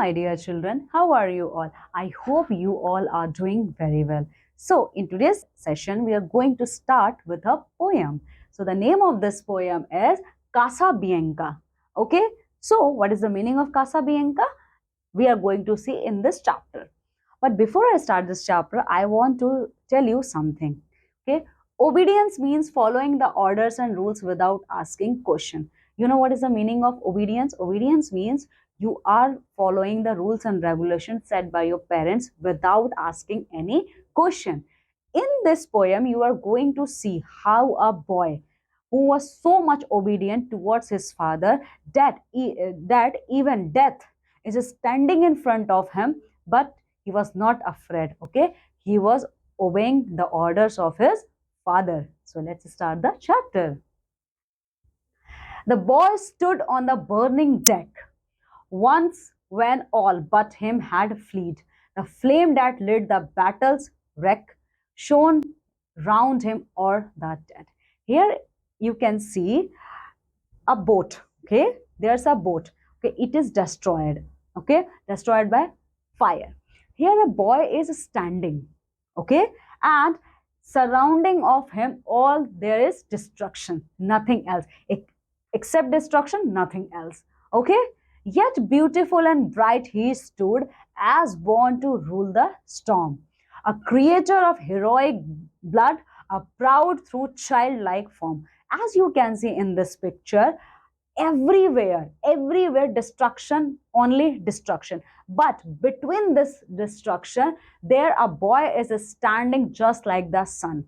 my dear children, how are you all? I hope you all are doing very well. So, in today's session, we are going to start with a poem. So, the name of this poem is Casabianca. Okay, so what is the meaning of Casabianca? We are going to see in this chapter. But before I start this chapter, I want to tell you something. Okay, obedience means following the orders and rules without asking question. You know what is the meaning of obedience? Obedience means you are following the rules and regulations set by your parents without asking any question. In this poem, you are going to see how a boy who was so much obedient towards his father that even death is standing in front of him, but he was not afraid. Okay, he was obeying the orders of his father. So let's start the chapter. The boy stood on the burning deck once when all but him had fled. The flame that lit the battle's wreck shone round him or the dead. Here you can see a boat. Okay, there's a boat. Okay, it is destroyed. Okay, destroyed by fire. Here a boy is standing. Okay, and surrounding of him all there is destruction, nothing else. Except destruction, nothing else. Okay, yet beautiful and bright he stood, as born to rule the storm, a creature of heroic blood, a proud through childlike form. As you can see in this picture, everywhere destruction, only destruction, but between this destruction there a boy is standing just like the sun.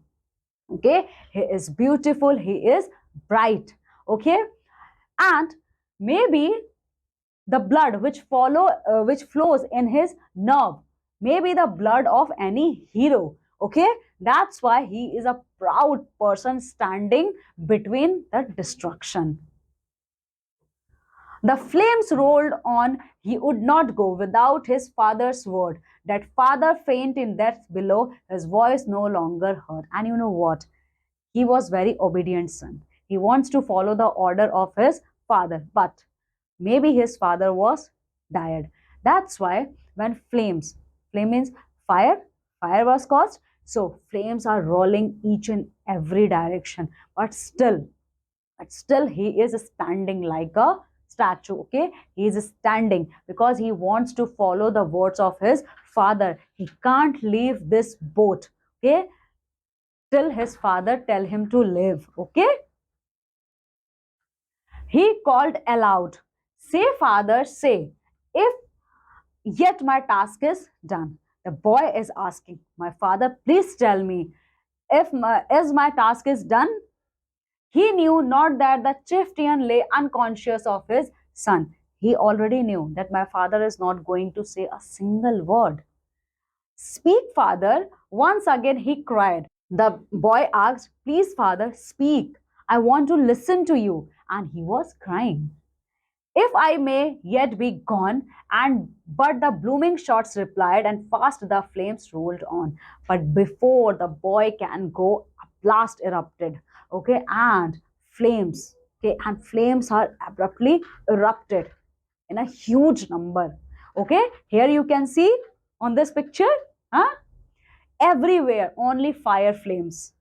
Okay, he is beautiful, he is bright. Okay, and maybe the blood which flows in his nerve may be the blood of any hero. Okay, that's why he is a proud person standing between the destruction. The flames rolled on. He would not go without his father's word. That father faint in depths below, his voice no longer heard. And you know what? He was very obedient son. He wants to follow the order of his father, but maybe his father was died. That's why when flame means fire, fire was caused. So flames are rolling each and every direction. But still he is standing like a statue. Okay, he is standing because he wants to follow the words of his father. He can't leave this boat. Okay, till his father tell him to live. Okay, he called aloud, say father, say, if yet my task is done. The boy is asking, my father, please tell me, if my task is done. He knew not that the chieftain lay unconscious of his son. He already knew that my father is not going to say a single word. Speak, father. Once again he cried. The boy asked, please, father, speak. I want to listen to you. And he was crying. If I may yet be gone, and but the blooming shots replied, and fast the flames rolled on. But before the boy can go, a blast erupted. Okay, and flames. Okay, and flames are abruptly erupted in a huge number. Okay, here you can see on this picture, huh? Everywhere only fire flames.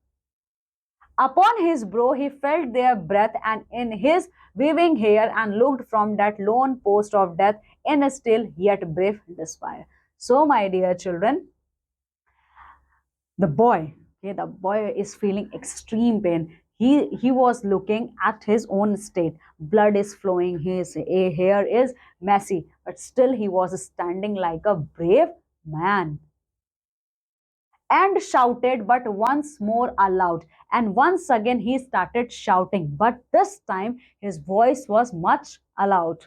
Upon his brow he felt their breath, and in his weaving hair, and looked from that lone post of death in a still yet brave despair. So, my dear children, the boy is feeling extreme pain. He was looking at his own state. Blood is flowing, his hair is messy, but still he was standing like a brave man and shouted, but once more aloud. And once again he started shouting, but this time his voice was much aloud.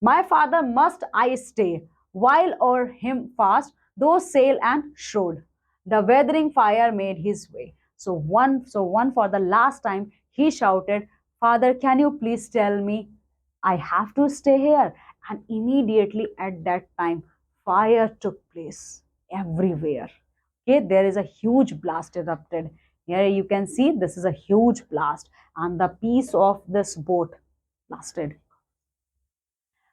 My father must I stay, while o'er him fast those sail and showed. The weathering fire made his way. So one for the last time he shouted, Father, can you please tell me? I have to stay here. And immediately at that time, fire took place everywhere. Okay, there is a huge blast erupted. Here you can see this is a huge blast, and the piece of this boat blasted.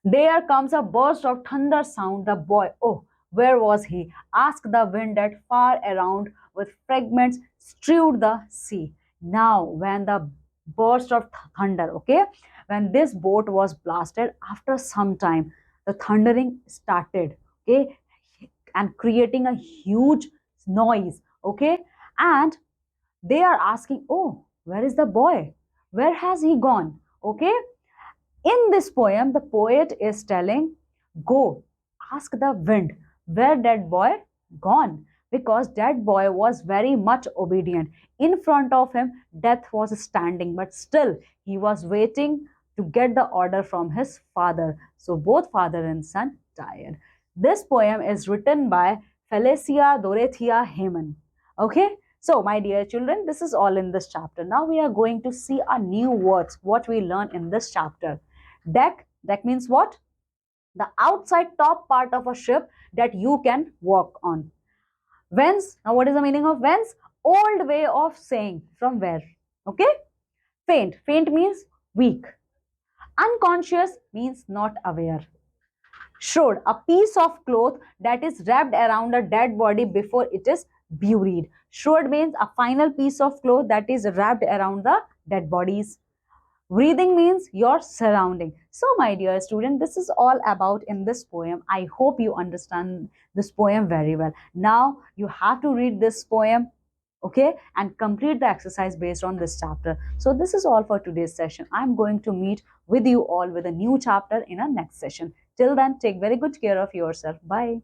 There comes a burst of thunder sound. The boy, oh, where was he? Asked the wind that far around with fragments strewed the sea. Now, when the burst of thunder, okay, when this boat was blasted, after some time, the thundering started, okay, and creating a huge noise, okay, and they are asking, oh, where is the boy? Where has he gone? Okay, in this poem, the poet is telling, go, ask the wind, where that boy gone? Because that boy was very much obedient. In front of him, death was standing, but still he was waiting to get the order from his father. So both father and son died. This poem is written by Felicia Dorothea Heyman. Okay, so my dear children, this is all in this chapter. Now we are going to see a new words, what we learn in this chapter. Deck means what? The outside top part of a ship that you can walk on. Vents, now what is the meaning of vents? Old way of saying from where. Okay? Faint means weak. Unconscious means not aware. Shroud, a piece of cloth that is wrapped around a dead body before it is buried. Shroud means a final piece of cloth that is wrapped around the dead bodies. Breathing means your surrounding. So, my dear student, this is all about in this poem. I hope you understand this poem very well. Now, you have to read this poem, okay, and complete the exercise based on this chapter. So, this is all for today's session. I'm going to meet with you all with a new chapter in our next session. Till then, take very good care of yourself. Bye.